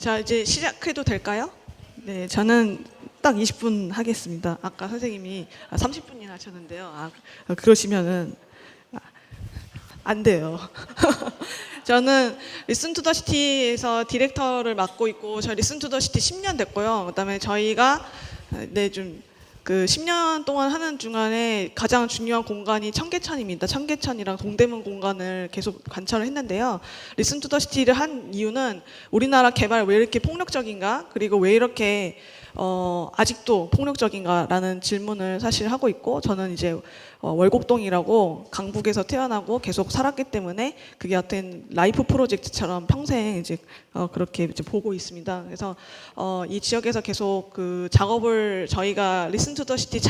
자, 이제 시작해도 될까요? 네, 저는 딱 20분 하겠습니다. 아까 선생님이 30분이나 하셨는데요. 그러시면은 안 돼요. 저는 리슨 투 더 시티에서 디렉터를 맡고 있고, 저 리슨 투 더 시티 10년 됐고요. 그다음에 저희가 좀 그 10년 동안 하는 중간에 가장 중요한 공간이 청계천입니다. 청계천이랑 동대문 공간을 계속 관찰을 했는데요. 리슨 투 더 시티를 한 이유는 우리나라 개발 왜 이렇게 폭력적인가? 그리고 왜 이렇게 아직도 폭력적인가라는 질문을 사실 하고 있고, 저는 이제 월곡동이라고 강북에서 태어나고 계속 살았기 때문에 그게 어떤 라이프 프로젝트처럼 평생 이제 그렇게 이제 보고 있습니다. 그래서 이 지역에서 계속 그 작업을 저희가 리슨 투 더 시티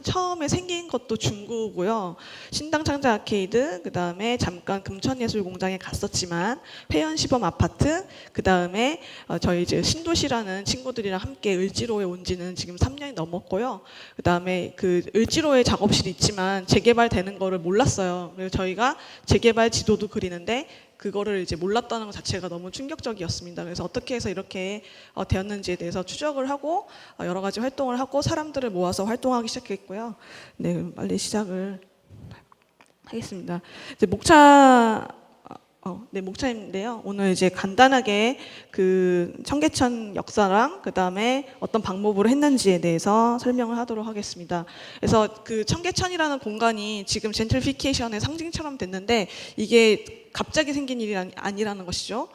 처음에 생긴 것도 중구고요. 신당 창자 아케이드, 그 다음에 잠깐 금천예술공장에 갔었지만 회원 시범 아파트, 그 다음에 저희 이제 신도시라는 친구들이랑 함께 을지로에 온 지는 지금 3년이 넘었고요. 그 다음에 그 을지로에 작업실이 있지만 재개발되는 거를 몰랐어요. 그래서 저희가 재개발 지도도 그리는데 그거를 이제 몰랐다는 것 자체가 너무 충격적이었습니다. 그래서 어떻게 해서 이렇게 되었는지에 대해서 추적을 하고 여러 가지 활동을 하고 사람들을 모아서 활동하기 시작했고요. 네, 빨리 시작을 하겠습니다. 이제 목차인데요. 오늘 이제 간단하게 그 청계천 역사랑 그 다음에 어떤 방법으로 했는지에 대해서 설명을 하도록 하겠습니다. 그래서 그 청계천이라는 공간이 지금 젠트리피케이션의 상징처럼 됐는데 이게 갑자기 생긴 일이 아니라는 것이죠.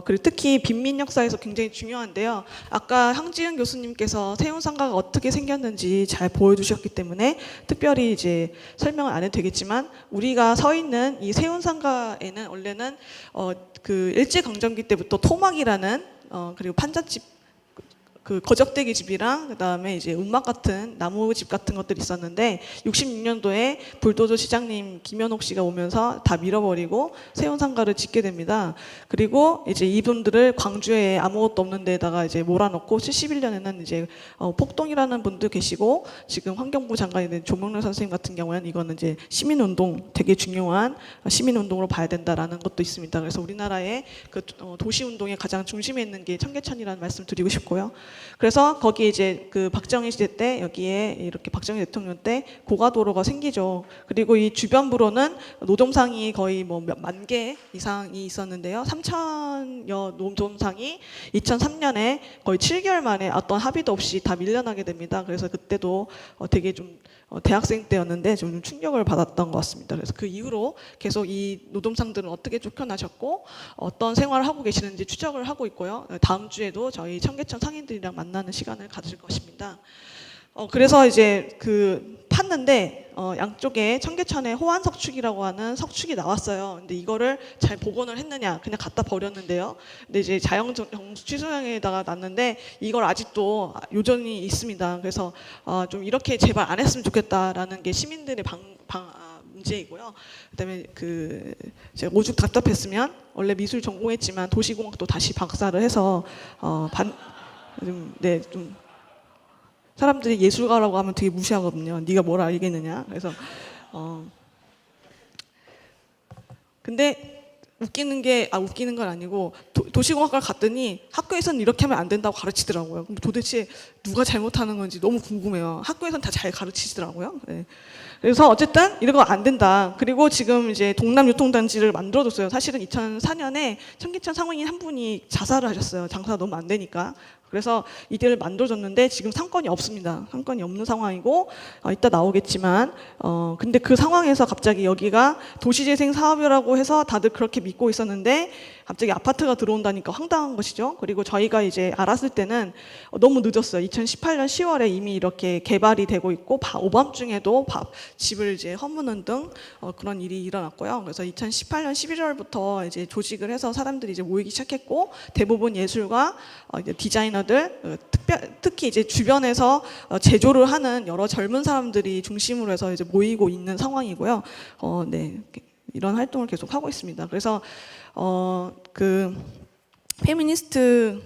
그리고 특히 빈민 역사에서 굉장히 중요한데요. 아까 황지은 교수님께서 세운상가가 어떻게 생겼는지 잘 보여주셨기 때문에 특별히 이제 설명을 안 해도 되겠지만, 우리가 서 있는 이 세운상가에는 원래는 그 일제강점기 때부터 토막이라는 그리고 판잣집, 그 거적대기 집이랑 그다음에 이제 움막 같은 나무집 같은 것들이 있었는데 66년도에 불도저 시장님 김현옥 씨가 오면서 다 밀어버리고 세운상가를 짓게 됩니다. 그리고 이제 이분들을 광주에 아무것도 없는 데다가 이제 몰아넣고 71년에는 이제 폭동이라는 분도 계시고, 지금 환경부 장관이 된 조명래 선생님 같은 경우에는 이거는 이제 시민운동, 되게 중요한 시민운동으로 봐야 된다라는 것도 있습니다. 그래서 우리나라의 그 도시운동의 가장 중심에 있는 게 청계천이라는 말씀 드리고 싶고요. 그래서 거기 이제 그 박정희 시대 때 여기에 이렇게 박정희 대통령 때 고가도로가 생기죠. 그리고 이 주변부로는 노점상이 거의 뭐 만 개 이상이 있었는데요. 3천여 노점상이 2003년에 거의 7개월 만에 어떤 합의도 없이 다 밀려나게 됩니다. 그래서 그때도 되게 좀 대학생 때였는데 좀 충격을 받았던 것 같습니다. 그래서 그 이후로 계속 이 노점상들은 어떻게 쫓겨나셨고 어떤 생활을 하고 계시는지 추적을 하고 있고요. 다음 주에도 저희 청계천 상인들이랑 만나는 시간을 가질 것입니다. 그래서 이제 그 팠는데 양쪽에 청계천에 호환석축이라고 하는 석축이 나왔어요. 근데 이거를 잘 복원을 했느냐, 그냥 갖다 버렸는데요. 근데 이제 자연정수 취소장에다가 놨는데 이걸 아직도 여전히 있습니다. 그래서 좀 이렇게 제발 안 했으면 좋겠다라는 게 시민들의 문제이고요. 그다음에 그 제가 오죽 답답했으면 원래 미술 전공했지만 도시공학도 다시 박사를 해서 좀 사람들이 예술가라고 하면 되게 무시하거든요. 네가 뭘 알겠느냐. 그래서 근데 웃기는 건 아니고 도시공학과를 갔더니 학교에서는 이렇게 하면 안 된다고 가르치더라고요. 그럼 도대체 누가 잘못하는 건지 너무 궁금해요. 학교에서는 다 잘 가르치시더라고요. 네. 그래서 어쨌든 이거 안 된다. 그리고 지금 이제 동남유통단지를 만들어줬어요. 사실은 2004년에 청계천 상인인 한 분이 자살을 하셨어요. 장사가 너무 안 되니까. 그래서 이들을 만들어줬는데 지금 상권이 없습니다. 상권이 없는 상황이고 이따 나오겠지만 근데 그 상황에서 갑자기 여기가 도시재생 사업이라고 해서 다들 그렇게 믿고 있었는데 갑자기 아파트가 들어온다니까 황당한 것이죠. 그리고 저희가 이제 알았을 때는 너무 늦었어요. 2018년 10월에 이미 이렇게 개발이 되고 있고 오밤중에도 집을 이제 허무는 등 그런 일이 일어났고요. 그래서 2018년 11월부터 이제 조직을 해서 사람들이 이제 모이기 시작했고, 대부분 예술가, 디자이너들, 특히 이제 주변에서 제조를 하는 여러 젊은 사람들이 중심으로 해서 이제 모이고 있는 상황이고요. 네, 이런 활동을 계속 하고 있습니다. 그래서 그 페미니스트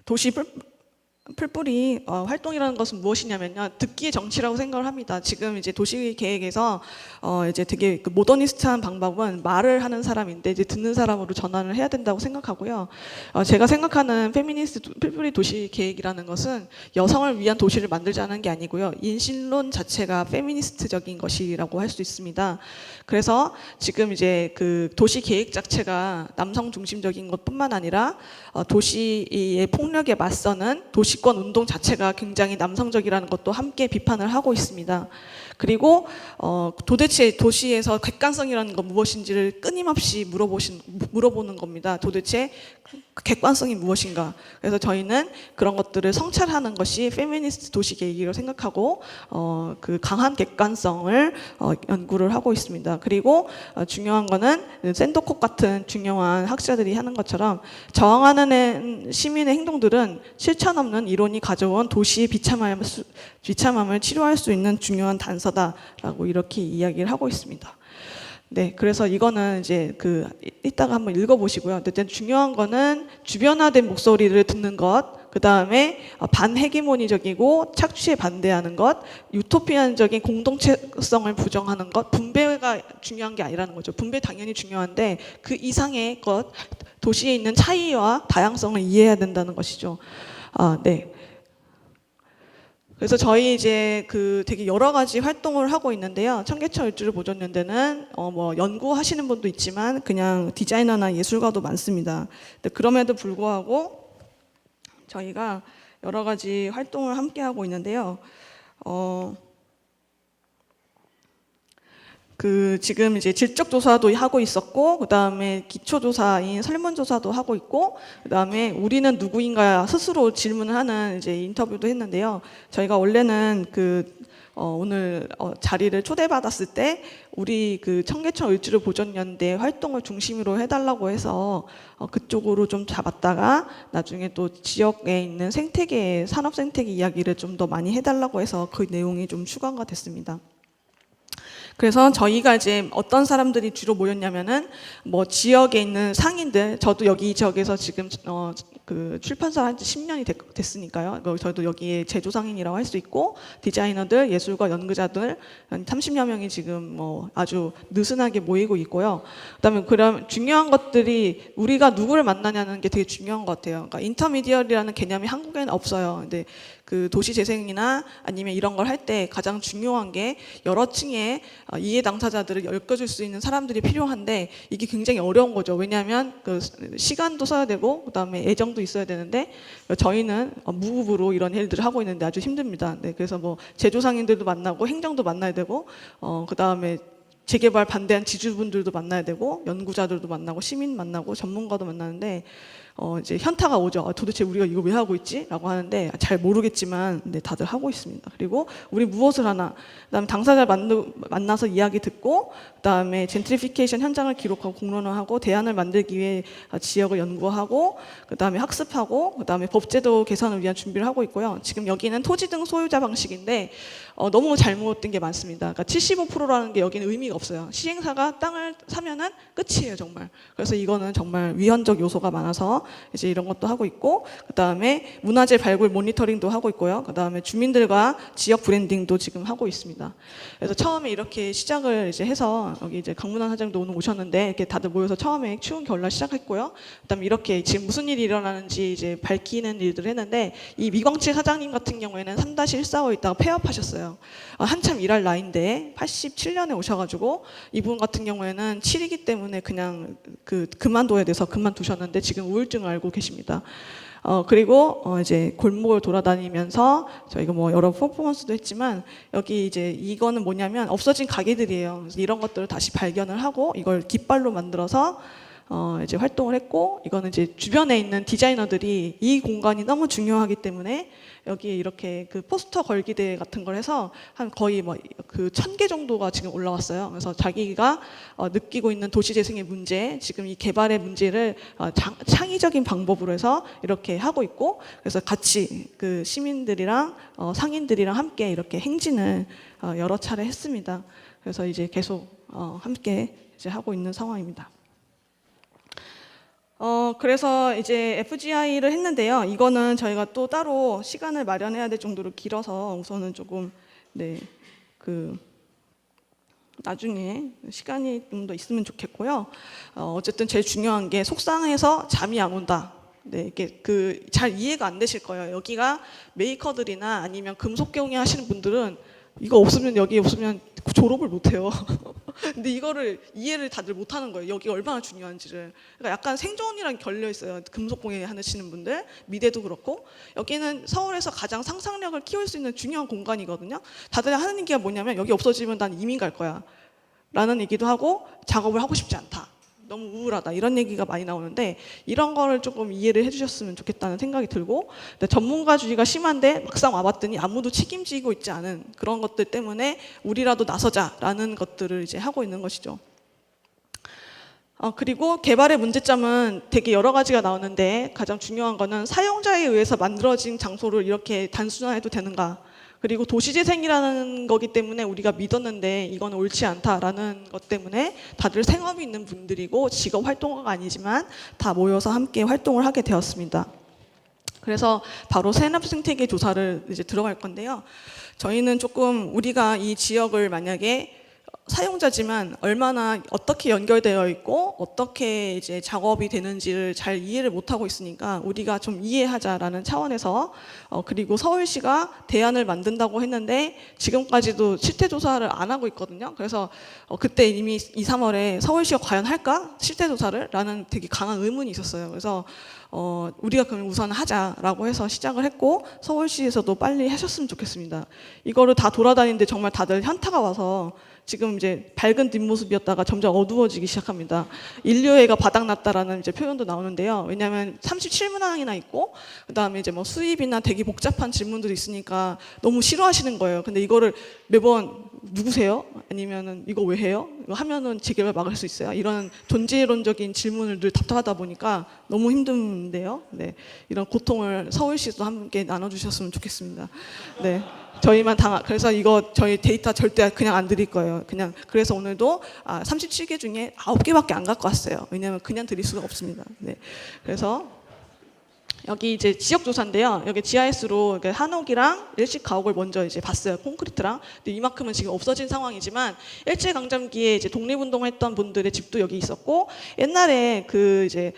도시 풀뿌리 활동이라는 것은 무엇이냐면요, 듣기의 정치라고 생각을 합니다. 지금 이제 도시 계획에서 이제 되게 그 모더니스트한 방법은 말을 하는 사람인데 이제 듣는 사람으로 전환을 해야 된다고 생각하고요. 제가 생각하는 페미니스트 풀뿌리 도시 계획이라는 것은 여성을 위한 도시를 만들자는 게 아니고요, 인신론 자체가 페미니스트적인 것이라고 할 수 있습니다. 그래서 지금 이제 그 도시 계획 자체가 남성 중심적인 것뿐만 아니라 도시의 폭력에 맞서는 도시권 운동 자체가 굉장히 남성적이라는 것도 함께 비판을 하고 있습니다. 그리고 도대체 도시에서 객관성이라는 건 무엇인지를 끊임없이 물어보는 겁니다. 도대체 객관성이 무엇인가? 그래서 저희는 그런 것들을 성찰하는 것이 페미니스트 도시 계획이라고 생각하고 그 강한 객관성을 연구를 하고 있습니다. 그리고 중요한 거는 샌더콕 같은 중요한 학자들이 하는 것처럼 저항하는 시민의 행동들은 실천 없는 이론이 가져온 도시의 비참함을 치료할 수 있는 중요한 단서다라고 이렇게 이야기를 하고 있습니다. 네, 그래서 이거는 이제 이따가 한번 읽어보시고요. 어쨌든 중요한 거는 주변화된 목소리를 듣는 것, 그 다음에 반헤게모니적이고 착취에 반대하는 것, 유토피안적인 공동체성을 부정하는 것, 분배가 중요한 게 아니라는 거죠. 분배 당연히 중요한데 그 이상의 것, 도시에 있는 차이와 다양성을 이해해야 된다는 것이죠. 네. 그래서 저희 이제 되게 여러 가지 활동을 하고 있는데요. 청계천 을지로 보존연대는 뭐 연구하시는 분도 있지만 그냥 디자이너나 예술가도 많습니다. 근데 그럼에도 불구하고 저희가 여러 가지 활동을 함께 하고 있는데요. 지금 이제 질적 조사도 하고 있었고, 그 다음에 기초 조사인 설문조사도 하고 있고, 그 다음에 우리는 누구인가 스스로 질문을 하는 이제 인터뷰도 했는데요. 저희가 원래는 오늘 자리를 초대받았을 때 우리 청계천 을지로 보존연대 활동을 중심으로 해달라고 해서 그쪽으로 좀 잡았다가 나중에 또 지역에 있는 생태계, 산업 생태계 이야기를 좀 더 많이 해달라고 해서 그 내용이 좀 추가가 됐습니다. 그래서 저희가 이제 어떤 사람들이 주로 모였냐면은 뭐 지역에 있는 상인들, 저도 여기 지역에서 지금 출판사 한 지 10년이 됐으니까요. 저도 여기에 제조상인이라고 할 수 있고, 디자이너들, 예술가, 연구자들 한 30여 명이 지금 뭐 아주 느슨하게 모이고 있고요. 그다음에 그럼 중요한 것들이 우리가 누구를 만나냐는 게 되게 중요한 것 같아요. 그러니까 인터미디어리라는 개념이 한국에는 없어요. 근데 도시 재생이나 아니면 이런 걸 할 때 가장 중요한 게 여러 층의 이해 당사자들을 엮어줄 수 있는 사람들이 필요한데 이게 굉장히 어려운 거죠. 왜냐하면 시간도 써야 되고 그다음에 애정도 있어야 되는데 저희는 무급으로 이런 일들을 하고 있는데 아주 힘듭니다. 네, 그래서 뭐 제조상인들도 만나고 행정도 만나야 되고 그다음에 재개발 반대한 지주분들도 만나야 되고 연구자들도 만나고 시민 만나고 전문가도 만나는데 이제 현타가 오죠. 도대체 우리가 이거 왜 하고 있지? 라고 하는데 잘 모르겠지만 네, 다들 하고 있습니다. 그리고 우리 무엇을 하나? 그다음에 당사자를 만나서 이야기 듣고 그다음에 젠트리피케이션 현장을 기록하고 공론화하고 대안을 만들기 위해 지역을 연구하고 그다음에 학습하고 그다음에 법제도 개선을 위한 준비를 하고 있고요. 지금 여기는 토지 등 소유자 방식인데 너무 잘못된 게 많습니다. 그러니까 75%라는 게 여기는 의미가 없어요. 시행사가 땅을 사면은 끝이에요, 정말. 그래서 이거는 정말 위헌적 요소가 많아서 이제 이런 것도 하고 있고, 그 다음에 문화재 발굴 모니터링도 하고 있고요. 그 다음에 주민들과 지역 브랜딩도 지금 하고 있습니다. 그래서 처음에 이렇게 시작을 이제 해서 여기 이제 강문환 사장도 오늘 오셨는데 이렇게 다들 모여서 처음에 추운 겨울날 시작했고요. 그 다음에 이렇게 지금 무슨 일이 일어나는지 이제 밝히는 일들을 했는데 이 미광칠 사장님 같은 경우에는 3-145 있다가 폐업하셨어요. 한참 일할 나이인데 87년에 오셔가지고 이분 같은 경우에는 7이기 때문에 그냥 그만둬야 돼서 그만두셨는데 지금 우울증을 앓고 계십니다. 그리고 이제 골목을 돌아다니면서 저희가 뭐 여러 퍼포먼스도 했지만 여기 이제 이거는 뭐냐면 없어진 가게들이에요. 그래서 이런 것들을 다시 발견을 하고 이걸 깃발로 만들어서 이제 활동을 했고, 이거는 이제 주변에 있는 디자이너들이 이 공간이 너무 중요하기 때문에 여기에 이렇게 포스터 걸기 대회 같은 걸 해서 한 거의 뭐 1000개 정도가 지금 올라왔어요. 그래서 자기가 느끼고 있는 도시 재생의 문제, 지금 이 개발의 문제를 창의적인 방법으로 해서 이렇게 하고 있고, 그래서 같이 시민들이랑 상인들이랑 함께 이렇게 행진을 여러 차례 했습니다. 그래서 이제 계속 함께 이제 하고 있는 상황입니다. 그래서 이제 FGI를 했는데요. 이거는 저희가 또 따로 시간을 마련해야 될 정도로 길어서 우선은 조금 네, 그 나중에 시간이 좀 더 있으면 좋겠고요. 어쨌든 제일 중요한 게 속상해서 잠이 안 온다. 네, 이게 그 잘 이해가 안 되실 거예요. 여기가 메이커들이나 아니면 금속 경영 하시는 분들은 이거 없으면 여기 없으면 졸업을 못 해요. 근데 이거를 이해를 다들 못 하는 거예요. 여기가 얼마나 중요한지를. 그러니까 약간 생존이랑 결려 있어요. 금속 공예 하시는 분들, 미대도 그렇고. 여기는 서울에서 가장 상상력을 키울 수 있는 중요한 공간이거든요. 다들 하는 얘기가 뭐냐면 여기 없어지면 난 이민 갈 거야. 라는 얘기도 하고 작업을 하고 싶지 않다. 너무 우울하다 이런 얘기가 많이 나오는데 이런 거를 조금 이해를 해주셨으면 좋겠다는 생각이 들고 근데 전문가주의가 심한데 막상 와봤더니 아무도 책임지고 있지 않은 그런 것들 때문에 우리라도 나서자라는 것들을 이제 하고 있는 것이죠. 그리고 개발의 문제점은 되게 여러 가지가 나오는데 가장 중요한 거는 사용자에 의해서 만들어진 장소를 이렇게 단순화해도 되는가. 그리고 도시재생이라는 거기 때문에 우리가 믿었는데 이건 옳지 않다라는 것 때문에 다들 생업이 있는 분들이고 직업 활동가가 아니지만 다 모여서 함께 활동을 하게 되었습니다. 그래서 바로 산업 생태계 조사를 이제 들어갈 건데요. 저희는 조금 우리가 이 지역을 만약에 사용자지만 얼마나 어떻게 연결되어 있고 어떻게 이제 작업이 되는지를 잘 이해를 못하고 있으니까 우리가 좀 이해하자라는 차원에서 그리고 서울시가 대안을 만든다고 했는데 지금까지도 실태조사를 안 하고 있거든요. 그래서 그때 이미 2, 3월에 서울시가 과연 할까? 실태조사를? 라는 되게 강한 의문이 있었어요. 그래서 우리가 그럼 우선 하자라고 해서 시작을 했고 서울시에서도 빨리 하셨으면 좋겠습니다. 이거를 다 돌아다니는데 정말 다들 현타가 와서 지금 이제 밝은 뒷모습이었다가 점점 어두워지기 시작합니다. 인류애가 바닥났다라는 이제 표현도 나오는데요. 왜냐하면 37문항이나 있고 그다음에 이제 뭐 수입이나 되게 복잡한 질문들이 있으니까 너무 싫어하시는 거예요. 근데 이거를 매번 누구세요? 아니면은 이거 왜 해요? 이거 하면은 재개발 막을 수 있어요? 이런 존재론적인 질문을 늘 답답하다 보니까 너무 힘든데요. 네, 이런 고통을 서울시도 함께 나눠주셨으면 좋겠습니다. 네. 저희만 그래서 이거 저희 데이터 절대 그냥 안 드릴 거예요. 그냥 그래서 오늘도 37개 중에 9개밖에 안 갖고 왔어요. 왜냐하면 그냥 드릴 수가 없습니다. 네. 그래서 여기 이제 지역 조사인데요. 여기 GIS로 한옥이랑 일식 가옥을 먼저 이제 봤어요. 콘크리트랑. 근데 이만큼은 지금 없어진 상황이지만 일제 강점기에 이제 독립운동했던 분들의 집도 여기 있었고 옛날에 그 이제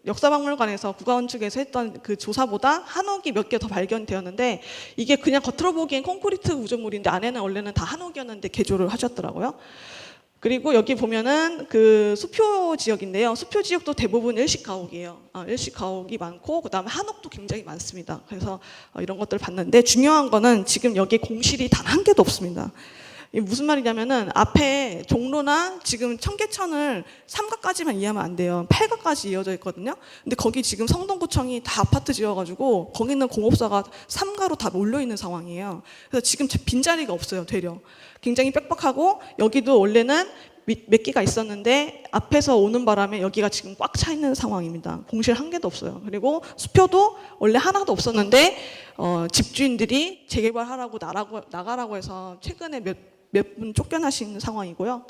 역사박물관에서 국가건축에서 했던 그 조사보다 한옥이 몇 개 더 발견되었는데 이게 그냥 겉으로 보기엔 콘크리트 구조물인데 안에는 원래는 다 한옥이었는데 개조를 하셨더라고요. 그리고 여기 보면은 그 수표 지역인데요. 수표 지역도 대부분 일식 가옥이에요. 일식 가옥이 많고 그다음에 한옥도 굉장히 많습니다. 그래서 이런 것들을 봤는데 중요한 거는 지금 여기 공실이 단 한 개도 없습니다. 이게 무슨 말이냐면은 앞에 종로나 지금 청계천을 3가까지만 이해하면 안 돼요. 8가까지 이어져 있거든요. 근데 거기 지금 성동구청이 다 아파트 지어가지고 거기는 공업사가 3가로 다 몰려 있는 상황이에요. 그래서 지금 빈자리가 없어요. 되려 굉장히 빽빽하고 여기도 원래는 몇 개가 있었는데 앞에서 오는 바람에 여기가 지금 꽉 차 있는 상황입니다. 공실 한 개도 없어요. 그리고 수표도 원래 하나도 없었는데 집주인들이 재개발하라고 나가라고 해서 최근에 몇 분 쫓겨나신 상황이고요.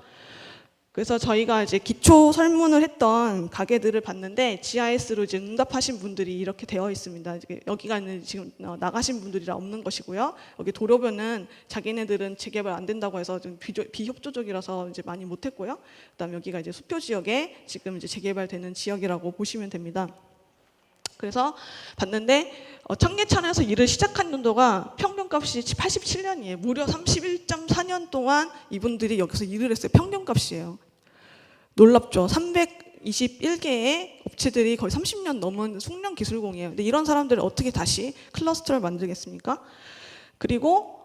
그래서 저희가 이제 기초 설문을 했던 가게들을 봤는데 GIS로 이제 응답하신 분들이 이렇게 되어 있습니다. 여기가 지금 나가신 분들이라 없는 것이고요. 여기 도로변은 자기네들은 재개발 안 된다고 해서 좀 비협조적이라서 이제 많이 못했고요. 그다음 여기가 이제 수표 지역에 지금 이제 재개발되는 지역이라고 보시면 됩니다. 그래서 봤는데 청계천에서 일을 시작한 연도가 평균값이 87년이에요. 무려 31.4년 동안 이분들이 여기서 일을 했어요. 평균값이에요. 놀랍죠. 321개의 업체들이 거의 30년 넘은 숙련기술공이에요. 근데 이런 사람들을 어떻게 다시 클러스터를 만들겠습니까? 그리고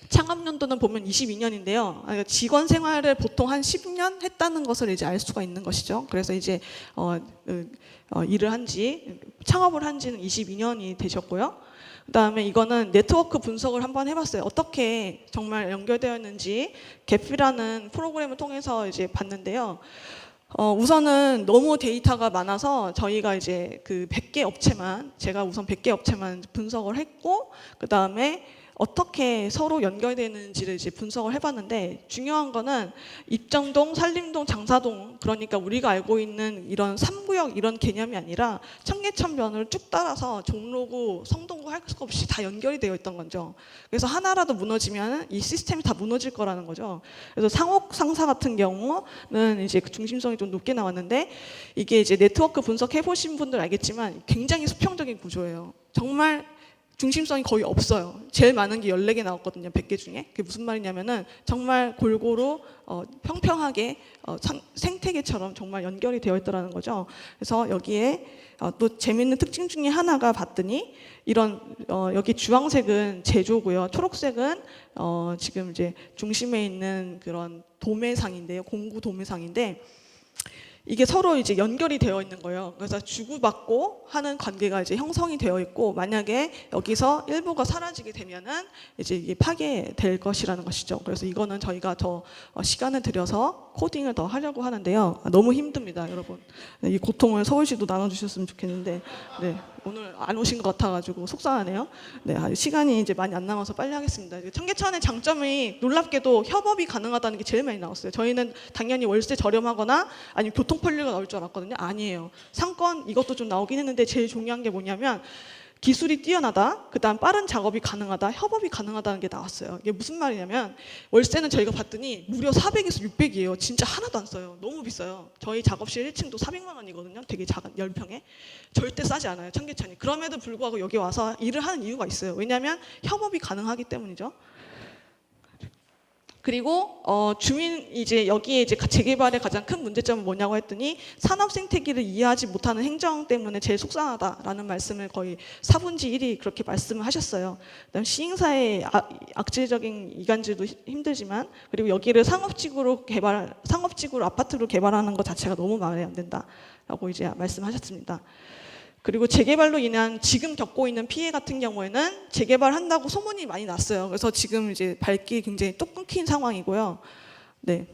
창업연도는 보면 22년인데요. 직원 생활을 보통 한 10년 했다는 것을 이제 알 수가 있는 것이죠. 그래서 이제 일을 창업을 한 지는 22년이 되셨고요. 그다음에 이거는 네트워크 분석을 한번 해봤어요. 어떻게 정말 연결되어 있는지 갭이라는 프로그램을 통해서 이제 봤는데요. 우선은 너무 데이터가 많아서 저희가 이제 그 100개 업체만 제가 우선 100개 업체만 분석을 했고 그다음에 어떻게 서로 연결되는지를 이제 분석을 해봤는데 중요한 거는 입정동, 산림동, 장사동 그러니까 우리가 알고 있는 이런 3구역 이런 개념이 아니라 청계천변을 쭉 따라서 종로구, 성동구 할 것 없이 다 연결이 되어 있던 거죠. 그래서 하나라도 무너지면 이 시스템이 다 무너질 거라는 거죠. 그래서 상옥 상사 같은 경우는 이제 그 중심성이 좀 높게 나왔는데 이게 이제 네트워크 분석해 보신 분들 알겠지만 굉장히 수평적인 구조예요. 정말 중심성이 거의 없어요. 제일 많은 게 14개 나왔거든요. 100개 중에. 그게 무슨 말이냐면은 정말 골고루 평평하게 생태계처럼 정말 연결이 되어 있더라는 거죠. 그래서 여기에 또 재미있는 특징 중에 하나가 봤더니 이런 여기 주황색은 제조고요. 초록색은 지금 이제 중심에 있는 그런 도매상인데요. 공구 도매상인데 이게 서로 이제 연결이 되어 있는 거예요. 그래서 주고받고 하는 관계가 이제 형성이 되어 있고 만약에 여기서 일부가 사라지게 되면은 이제 이게 파괴될 것이라는 것이죠. 그래서 이거는 저희가 더 시간을 들여서 코딩을 더 하려고 하는데요. 너무 힘듭니다, 여러분. 이 고통을 서울시도 나눠주셨으면 좋겠는데 네, 오늘 안 오신 것 같아가지고 속상하네요. 네, 시간이 이제 많이 안 남아서 빨리 하겠습니다. 청계천의 장점이 놀랍게도 협업이 가능하다는 게 제일 많이 나왔어요. 저희는 당연히 월세 저렴하거나 아니면 교통편리가 나올 줄 알았거든요. 아니에요. 상권 이것도 좀 나오긴 했는데 제일 중요한 게 뭐냐면 기술이 뛰어나다, 그다음 빠른 작업이 가능하다, 협업이 가능하다는 게 나왔어요. 이게 무슨 말이냐면 월세는 저희가 봤더니 무려 400에서 600이에요. 진짜 하나도 안 써요. 너무 비싸요. 저희 작업실 1층도 400만 원이거든요. 되게 작은 10평에. 절대 싸지 않아요. 청계천이. 그럼에도 불구하고 여기 와서 일을 하는 이유가 있어요. 왜냐하면 협업이 가능하기 때문이죠. 그리고 주민 이제 여기에 이제 재개발의 가장 큰 문제점은 뭐냐고 했더니 산업 생태계를 이해하지 못하는 행정 때문에 제일 속상하다라는 말씀을 거의 4분지 1이 그렇게 말씀을 하셨어요. 그다음 시행사의 악질적인 이간질도 힘들지만 그리고 여기를 상업지구로 아파트로 개발하는 것 자체가 너무 마음에 안 된다라고 이제 말씀하셨습니다. 그리고 재개발로 인한 지금 겪고 있는 피해 같은 경우에는 재개발한다고 소문이 많이 났어요. 그래서 지금 이제 발길이 굉장히 또 끊긴 상황이고요. 네.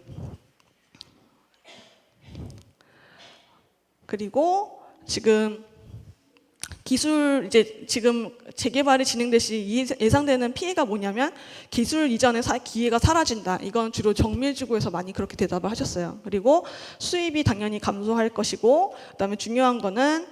그리고 지금 기술 이제 지금 재개발이 진행될 시 예상되는 피해가 뭐냐면 기술 이전의 기회가 사라진다. 이건 주로 정밀지구에서 많이 그렇게 대답을 하셨어요. 그리고 수입이 당연히 감소할 것이고 그다음에 중요한 거는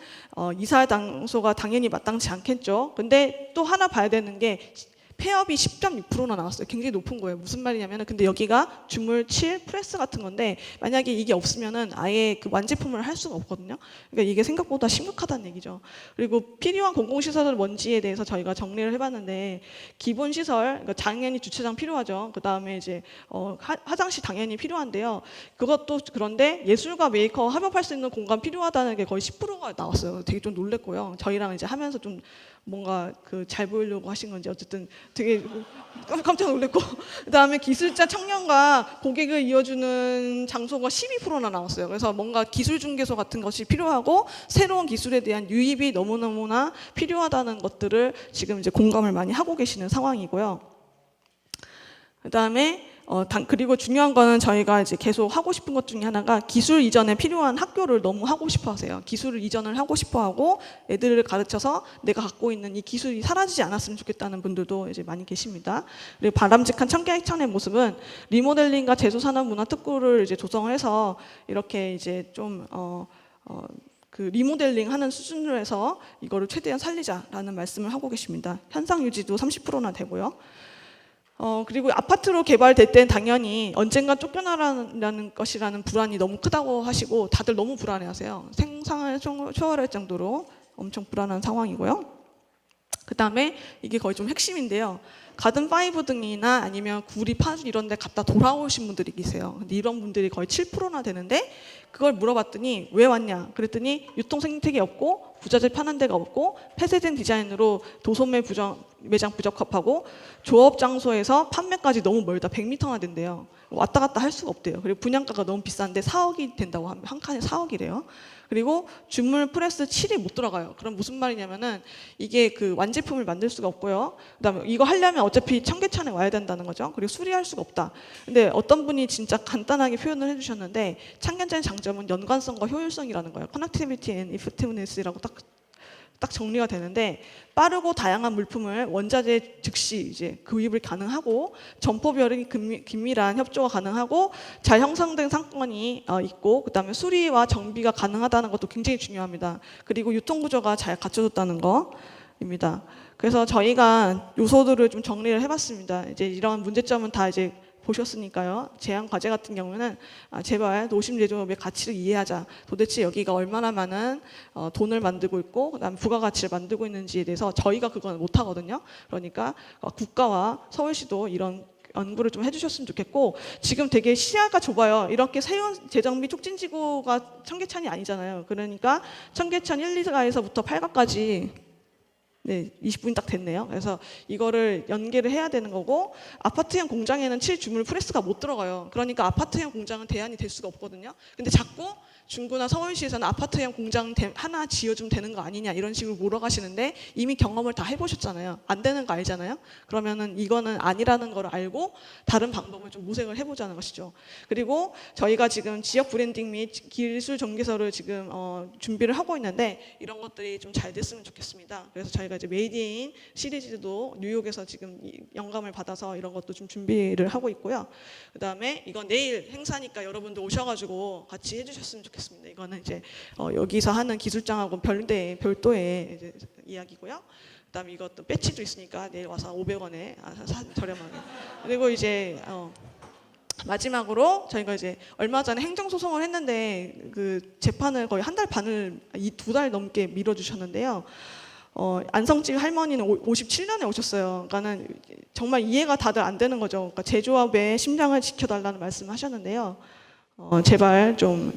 이사 장소가 당연히 마땅치 않겠죠. 근데 또 하나 봐야 되는 게 폐업이 10.6%나 나왔어요. 굉장히 높은 거예요. 무슨 말이냐면 근데 여기가 주물 7 프레스 같은 건데 만약에 이게 없으면은 아예 그 완제품을 할 수가 없거든요. 그러니까 이게 생각보다 심각하다는 얘기죠. 그리고 필요한 공공시설 뭔지에 대해서 저희가 정리를 해봤는데 기본 시설, 그러니까 당연히 주차장 필요하죠. 그 다음에 이제 화장실 당연히 필요한데요. 그것도 그런데 예술가 메이커 협업할 수 있는 공간 필요하다는 게 거의 10%가 나왔어요. 되게 좀 놀랬고요. 저희랑 이제 하면서 좀 뭔가 그 잘 보이려고 하신 건지 어쨌든 되게 깜짝 놀랐고 그다음에 기술자 청년과 고객을 이어주는 장소가 12%나 나왔어요. 그래서 뭔가 기술 중개소 같은 것이 필요하고 새로운 기술에 대한 유입이 너무너무나 필요하다는 것들을 지금 이제 공감을 많이 하고 계시는 상황이고요. 그다음에 그리고 중요한 거는 저희가 이제 계속 하고 싶은 것 중에 하나가 기술 이전에 필요한 학교를 너무 하고 싶어 하세요. 기술을 이전을 하고 싶어 하고 애들을 가르쳐서 내가 갖고 있는 이 기술이 사라지지 않았으면 좋겠다는 분들도 이제 많이 계십니다. 그리고 바람직한 청계천의 모습은 리모델링과 제조산업문화특구를 이제 조성해서 이렇게 이제 좀 그 리모델링 하는 수준으로 해서 이거를 최대한 살리자라는 말씀을 하고 계십니다. 현상 유지도 30%나 되고요. 그리고 아파트로 개발될 땐 당연히 언젠가 쫓겨나라는 것이라는 불안이 너무 크다고 하시고 다들 너무 불안해하세요. 생상을 초월할 정도로 엄청 불안한 상황이고요. 그 다음에 이게 거의 좀 핵심인데요. 가든5 등이나 아니면 구리, 파주 이런 데 갔다 돌아오신 분들이 계세요. 근데 이런 분들이 거의 7%나 되는데 그걸 물어봤더니 왜 왔냐 그랬더니 유통 생태계 없고 부자재 파는 데가 없고 폐쇄된 디자인으로 도소매 매장 부적합하고 조업 장소에서 판매까지 너무 멀다. 100m나 된대요. 왔다 갔다 할 수가 없대요. 그리고 분양가가 너무 비싼데 4억이 된다고 하면 한 칸에 4억이래요. 그리고 주물 프레스 7이 못 들어가요. 그럼 무슨 말이냐면은 이게 그 완제품을 만들 수가 없고요. 그다음에 이거 하려면 어차피 청계천에 와야 된다는 거죠. 그리고 수리할 수가 없다. 근데 어떤 분이 진짜 간단하게 표현을 해주셨는데 청계천의 장점은 연관성과 효율성이라는 거예요. Connectivity and Effectiveness라고 딱 딱 정리가 되는데 빠르고 다양한 물품을 원자재 즉시 이제 구입을 가능하고 점포별의 긴밀한 협조가 가능하고 잘 형성된 상권이 있고 그다음에 수리와 정비가 가능하다는 것도 굉장히 중요합니다. 그리고 유통 구조가 잘 갖춰졌다는 거입니다. 그래서 저희가 요소들을 좀 정리를 해봤습니다. 이제 이런 문제점은 다 이제 보셨으니까요. 제안 과제 같은 경우는 제발 도심 제조업의 가치를 이해하자. 도대체 여기가 얼마나 많은 돈을 만들고 있고 그다음에 부가가치를 만들고 있는지에 대해서 저희가 그건 못하거든요. 그러니까 국가와 서울시도 이런 연구를 좀 해주셨으면 좋겠고 지금 되게 시야가 좁아요. 이렇게 세운 재정비 촉진지구가 청계천이 아니잖아요. 그러니까 청계천 1, 2가에서부터 8가까지 네, 20분이 딱 됐네요. 그래서 이거를 연계를 해야 되는 거고 아파트형 공장에는 7주물 프레스가 못 들어가요. 그러니까 아파트형 공장은 대안이 될 수가 없거든요. 근데 자꾸 중구나 서울시에서는 아파트형 공장 하나 지어주면 되는 거 아니냐 이런 식으로 몰아가시는데 이미 경험을 다 해보셨잖아요. 안 되는 거 알잖아요. 그러면은 이거는 아니라는 걸 알고 다른 방법을 좀 모색을 해보자는 것이죠. 그리고 저희가 지금 지역 브랜딩 및 기술 정개서를 지금 준비를 하고 있는데 이런 것들이 좀 잘 됐으면 좋겠습니다. 그래서 저희가 이제 메이드 인 시리즈도 뉴욕에서 지금 영감을 받아서 이런 것도 좀 준비를 하고 있고요. 그다음에 이건 내일 행사니까 여러분들 오셔가지고 같이 해주셨으면 좋겠습니다. 이거는 이제 여기서 하는 기술장하고 별도의 이제 이야기고요. 그다음에 이것도 배치도 있으니까 내일 와서 500원에 저렴하게. 그리고 이제 마지막으로 저희가 이제 얼마 전에 행정소송을 했는데 그 재판을 거의 한 달 반을 2달 넘게 미뤄주셨는데요. 안성집 할머니는 57년에 오셨어요. 그러니까는 정말 이해가 다들 안 되는 거죠. 그러니까 제조업의 심장을 지켜달라는 말씀하셨는데요. 제발 좀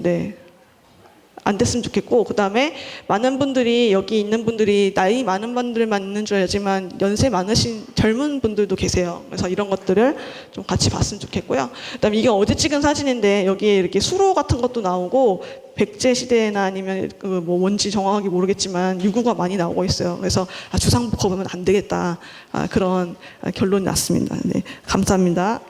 안 됐으면 좋겠고 그다음에 많은 분들이 여기 있는 분들이 나이 많은 분들만 있는 줄 알지만 연세 많으신 젊은 분들도 계세요. 그래서 이런 것들을 좀 같이 봤으면 좋겠고요. 그다음에 이게 어제 찍은 사진인데 여기에 이렇게 수로 같은 것도 나오고 백제 시대나 아니면 뭐 뭔지 정확하게 모르겠지만 유구가 많이 나오고 있어요. 그래서 주상복합하면 안 되겠다 그런 결론이 났습니다. 네, 감사합니다.